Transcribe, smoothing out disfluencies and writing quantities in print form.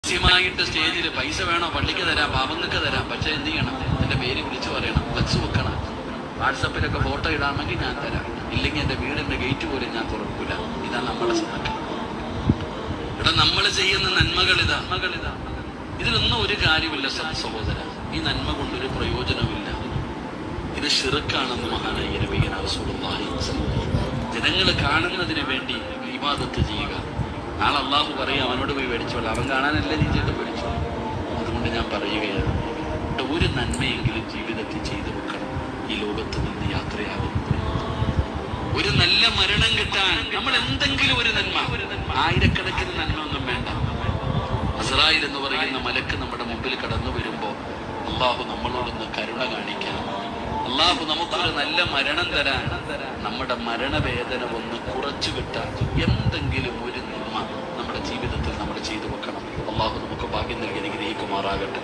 കൃത്യമായിട്ട് സ്റ്റേജിൽ പൈസ വേണോ പള്ളിക്ക് തരാം, പാവങ്ങൾക്ക് തരാം, പക്ഷെ എന്ത് ചെയ്യണം? എന്റെ പേര് വിളിച്ചു പറയണം, ഫ്ലക്സ് വെക്കണം, വാട്സപ്പിലൊക്കെ ഫോട്ടോ ഇടാമെങ്കിൽ ഞാൻ തരാം, ഇല്ലെങ്കിൽ എന്റെ വീടിന്റെ ഗേറ്റ് പോലും ഞാൻ തുറക്കൂല. ഇതാണ് നമ്മുടെ സദഖ. ഇവിടെ നമ്മൾ ചെയ്യുന്ന നന്മകളിതാ. ഇതിലൊന്നും ഒരു കാര്യമില്ല സഹോദര, ഈ നന്മ കൊണ്ടൊരു പ്രയോജനമില്ല. ഇത് ശിർക്കാണെന്ന് മഹാനായ നബിയുനാ റസൂലുള്ളാഹി ജനങ്ങൾ കാണുന്നതിന് വേണ്ടി ഇബാദത്ത് ചെയ്യുക. നാളെ അള്ളാഹു പറയും അവനോട് പോയി മേടിച്ചോളാം, അവൻ കാണാനല്ലേ നീ ചെയ്ത് മേടിച്ചോ. അതുകൊണ്ട് ഞാൻ പറയുകയാണ്, ഒരു നന്മയെങ്കിലും ജീവിതത്തിൽ ചെയ്തു വെക്കണം. ഈ ലോകത്ത് നിന്ന് യാത്രയാകുന്നത് ഒരു നല്ല മരണം കിട്ടാൻ നമ്മൾ എന്തെങ്കിലും ഒരു നന്മ, ആയിരക്കണക്കിന് നന്മ ഒന്നും വേണ്ട. അസ്രായിൽ എന്ന് പറയുന്ന മലക്ക് നമ്മുടെ മുമ്പിൽ കടന്നു വരുമ്പോ അള്ളാഹു നമ്മളോടൊന്ന് കരുണ കാണിക്കാൻ, അള്ളാഹു നമുക്കൊരു നല്ല മരണം തരാൻ, നമ്മുടെ മരണവേദന ഒന്ന് കുറച്ചു കിട്ടാൻ എന്തെങ്കിലും ഒരു നന്മ നമ്മുടെ ജീവിതത്തിൽ നമ്മൾ ചെയ്തു വെക്കണം. അള്ളാഹു നമുക്ക് ഭാഗ്യം നൽകി അനുഗ്രഹിക്കുമാറാകട്ടെ.